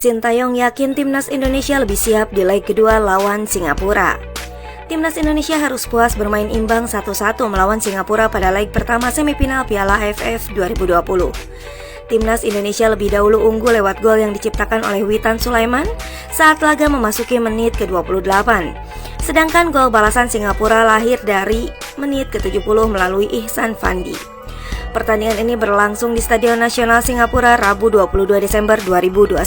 Sintayong yakin timnas Indonesia lebih siap di leg kedua lawan Singapura. Timnas Indonesia harus puas bermain imbang 1-1 melawan Singapura pada leg pertama semifinal Piala AFF 2020. Timnas Indonesia lebih dahulu unggul lewat gol yang diciptakan oleh Witan Sulaiman saat laga memasuki menit ke-28. Sedangkan gol balasan Singapura lahir dari menit ke-70 melalui Ihsan Fandi. Pertandingan ini berlangsung di Stadion Nasional Singapura Rabu 22 Desember 2021.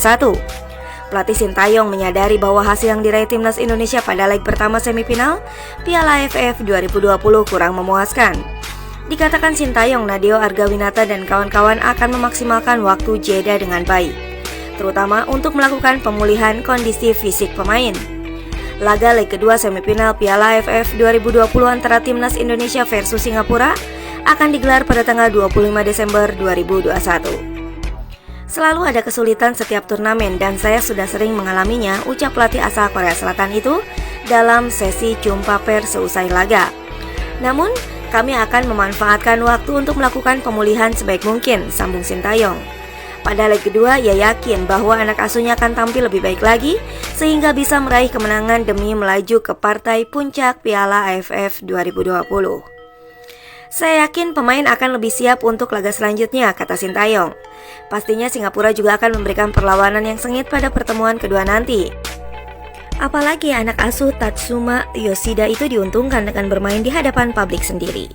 Pelatih Sintayong menyadari bahwa hasil yang diraih timnas Indonesia pada leg pertama semifinal Piala AFF 2020 kurang memuaskan. Dikatakan Sintayong, Nadeo Argawinata dan kawan-kawan akan memaksimalkan waktu jeda dengan baik, terutama untuk melakukan pemulihan kondisi fisik pemain. Laga leg kedua semifinal Piala AFF 2020 antara timnas Indonesia versus Singapura akan digelar pada tanggal 25 Desember 2021. Selalu ada kesulitan setiap turnamen dan saya sudah sering mengalaminya, ucap pelatih asal Korea Selatan itu dalam sesi jumpa pers seusai laga. Namun, kami akan memanfaatkan waktu untuk melakukan pemulihan sebaik mungkin, sambung Sintayong. Pada leg kedua, ia yakin bahwa anak asuhnya akan tampil lebih baik lagi sehingga bisa meraih kemenangan demi melaju ke partai puncak Piala AFF 2020. Saya yakin pemain akan lebih siap untuk laga selanjutnya, kata Sintayong. Pastinya Singapura juga akan memberikan perlawanan yang sengit pada pertemuan kedua nanti. Apalagi anak asuh Tatsuma Yoshida itu diuntungkan dengan bermain di hadapan publik sendiri.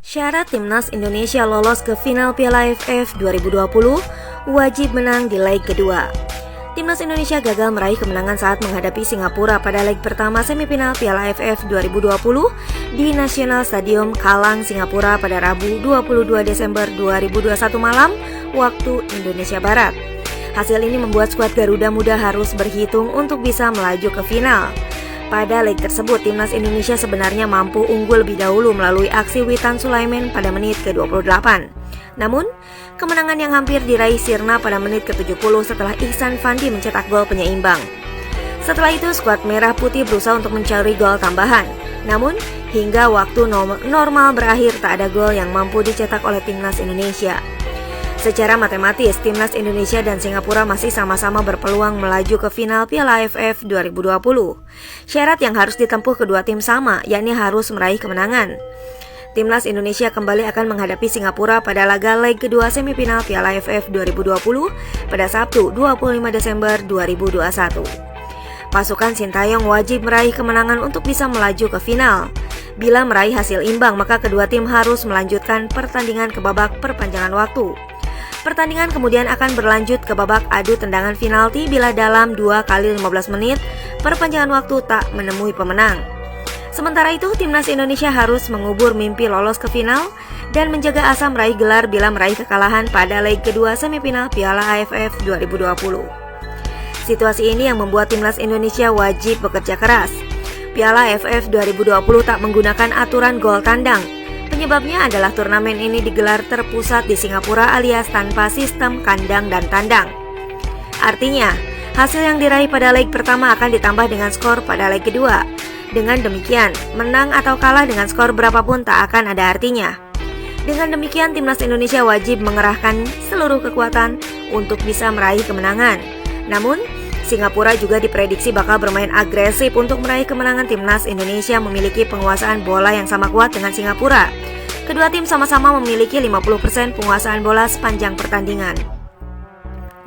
Syarat timnas Indonesia lolos ke final Piala AFF 2020 wajib menang di leg kedua. Timnas Indonesia gagal meraih kemenangan saat menghadapi Singapura pada leg pertama semifinal Piala AFF 2020 di National Stadium Kallang, Singapura pada Rabu 22 Desember 2021 malam waktu Indonesia Barat. Hasil ini membuat skuad Garuda Muda harus berhitung untuk bisa melaju ke final. Pada leg tersebut, timnas Indonesia sebenarnya mampu unggul lebih dahulu melalui aksi Witan Sulaiman pada menit ke-28. Namun, kemenangan yang hampir diraih sirna pada menit ke-70 setelah Ihsan Fandi mencetak gol penyeimbang. Setelah itu, skuad Merah Putih berusaha untuk mencari gol tambahan. Namun, hingga waktu normal berakhir tak ada gol yang mampu dicetak oleh timnas Indonesia. Secara matematis, timnas Indonesia dan Singapura masih sama-sama berpeluang melaju ke final Piala AFF 2020. Syarat yang harus ditempuh kedua tim sama, yakni harus meraih kemenangan. Timnas Indonesia kembali akan menghadapi Singapura pada laga leg kedua semifinal Piala AFF 2020 pada Sabtu 25 Desember 2021. Pasukan Sintayong wajib meraih kemenangan untuk bisa melaju ke final. Bila meraih hasil imbang, maka kedua tim harus melanjutkan pertandingan ke babak perpanjangan waktu. Pertandingan kemudian akan berlanjut ke babak adu tendangan penalti bila dalam 2 kali 15 menit perpanjangan waktu tak menemui pemenang. Sementara itu, timnas Indonesia harus mengubur mimpi lolos ke final dan menjaga asa meraih gelar bila meraih kekalahan pada leg kedua semifinal Piala AFF 2020. Situasi ini yang membuat timnas Indonesia wajib bekerja keras. Piala AFF 2020 tak menggunakan aturan gol tandang. Penyebabnya adalah turnamen ini digelar terpusat di Singapura alias tanpa sistem kandang dan tandang. Artinya, hasil yang diraih pada leg pertama akan ditambah dengan skor pada leg kedua. Dengan demikian, menang atau kalah dengan skor berapapun tak akan ada artinya. Dengan demikian, timnas Indonesia wajib mengerahkan seluruh kekuatan untuk bisa meraih kemenangan. Namun, Singapura juga diprediksi bakal bermain agresif untuk meraih kemenangan. Timnas Indonesia memiliki penguasaan bola yang sama kuat dengan Singapura. Kedua tim sama-sama memiliki 50% penguasaan bola sepanjang pertandingan.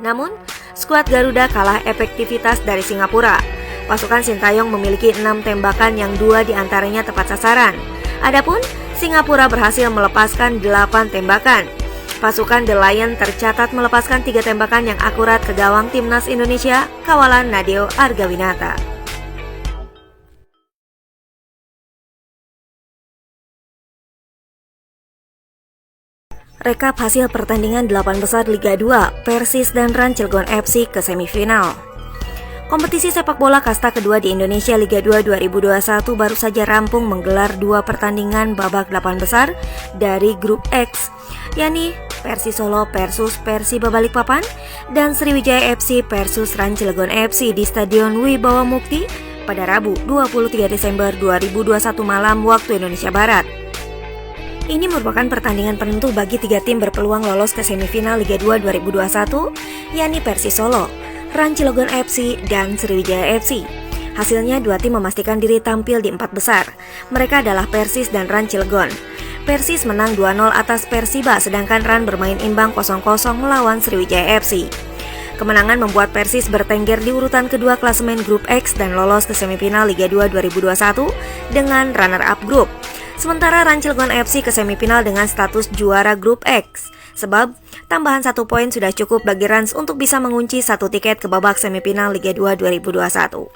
Namun, skuad Garuda kalah efektivitas dari Singapura. Pasukan Sintayong memiliki 6 tembakan yang 2 diantaranya tepat sasaran. Adapun Singapura berhasil melepaskan 8 tembakan. Pasukan The Lion tercatat melepaskan 3 tembakan yang akurat ke gawang timnas Indonesia, kawalan Nadeo Argawinata. Rekap hasil pertandingan 8 besar Liga 2, Persis dan Ran Cilegon FC ke semifinal. Kompetisi sepak bola kasta kedua di Indonesia Liga 2 2021 baru saja rampung menggelar 2 pertandingan babak 8 besar dari grup X, yakni Persis Solo versus Persiba Balikpapan dan Sriwijaya FC versus Ran Cilegon FC di Stadion Wibawa Mukti pada Rabu 23 Desember 2021 malam waktu Indonesia Barat. Ini merupakan pertandingan penentu bagi 3 tim berpeluang lolos ke semifinal Liga 2 2021, yakni Persis Solo, Ran Cilegon FC, dan Sriwijaya FC. Hasilnya 2 tim memastikan diri tampil di 4 besar. Mereka adalah Persis dan Ran Cilegon. Persis menang 2-0 atas Persiba, sedangkan Ran bermain imbang 0-0 melawan Sriwijaya FC. Kemenangan membuat Persis bertengger di urutan kedua klasemen Grup X dan lolos ke semifinal Liga 2 2021 dengan runner-up grup. Sementara Ran Cilegon FC ke semifinal dengan status juara Grup X. Sebab tambahan 1 poin sudah cukup bagi Rans untuk bisa mengunci 1 tiket ke babak semifinal Liga 2 2021.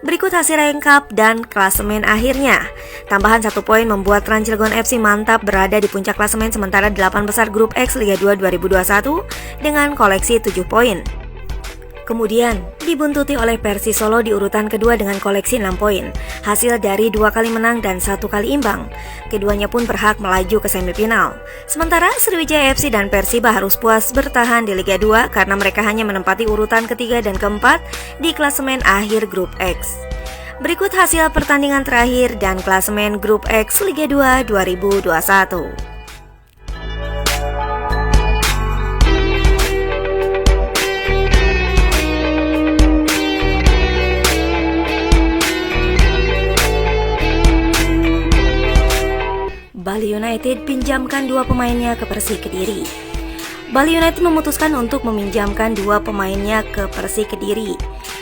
Berikut hasil lengkap dan klasemen akhirnya. Tambahan 1 poin membuat Ran Cilegon FC mantap berada di puncak klasemen sementara 8 besar Grup X Liga 2 2021 dengan koleksi 7 poin. Kemudian dibuntuti oleh Persis Solo di urutan kedua dengan koleksi 6 poin, hasil dari 2 kali menang dan 1 kali imbang. Keduanya pun berhak melaju ke semifinal. Sementara Sriwijaya FC dan Persiba harus puas bertahan di Liga 2 karena mereka hanya menempati urutan ketiga dan keempat di klasemen akhir Grup X. Berikut hasil pertandingan terakhir dan klasemen Grup X Liga 2 2021. Bali United pinjamkan 2 pemainnya ke Persik Kediri. Bali United memutuskan untuk meminjamkan 2 pemainnya ke Persik Kediri.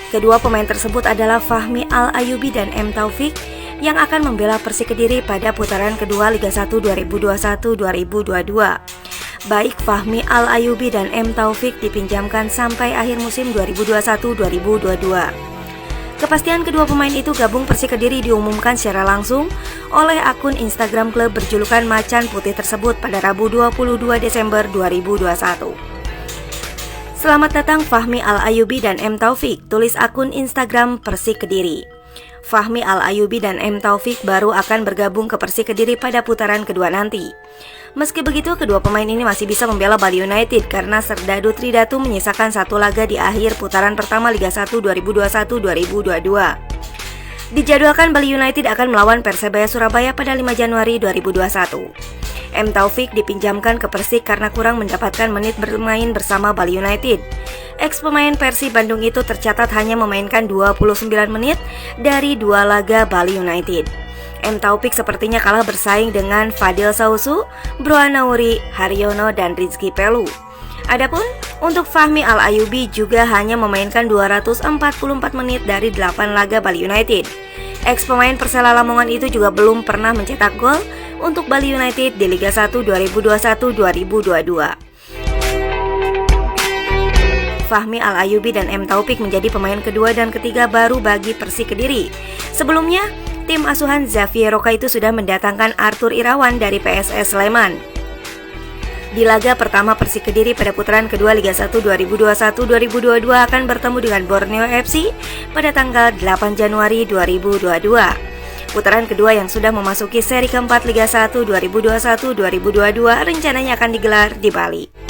Kedua pemain tersebut adalah Fahmi Al-Ayubi dan M. Taufik yang akan membela Persik Kediri pada putaran kedua Liga 1 2021-2022. Baik Fahmi Al-Ayubi dan M. Taufik dipinjamkan sampai akhir musim 2021-2022. Kepastian kedua pemain itu gabung Persik Kediri diumumkan secara langsung oleh akun Instagram klub berjulukan Macan Putih tersebut pada Rabu 22 Desember 2021. Selamat datang Fahmi Al-Ayubi dan M. Taufik, tulis akun Instagram Persik Kediri. Fahmi Al-Ayubi dan M. Taufik baru akan bergabung ke Persik Kediri pada putaran kedua nanti. Meski begitu, kedua pemain ini masih bisa membela Bali United karena Serdadu Tridatu menyisakan 1 laga di akhir putaran pertama Liga 1 2021-2022. Dijadwalkan Bali United akan melawan Persebaya Surabaya pada 5 Januari 2021. M. Taufik dipinjamkan ke Persik karena kurang mendapatkan menit bermain bersama Bali United. Ex pemain Persib Bandung itu tercatat hanya memainkan 29 menit dari 2 laga Bali United. M. Taufik sepertinya kalah bersaing dengan Fadil Sausu, Bro Nauri, Haryono, dan Rizky Pelu. Adapun untuk Fahmi Al-Ayubi juga hanya memainkan 244 menit dari 8 laga Bali United. Ex pemain Persela Lamongan itu juga belum pernah mencetak gol untuk Bali United di Liga 1 2021-2022. Fahmi Al-Ayubi dan M. Taufik menjadi pemain kedua dan ketiga baru bagi Persik Kediri. Sebelumnya, tim asuhan Xavier Roca itu sudah mendatangkan Arthur Irawan dari PSS Sleman. Di laga pertama Persik Kediri pada putaran kedua Liga 1 2021-2022 akan bertemu dengan Borneo FC pada tanggal 8 Januari 2022. Putaran kedua yang sudah memasuki seri keempat Liga 1 2021-2022 rencananya akan digelar di Bali.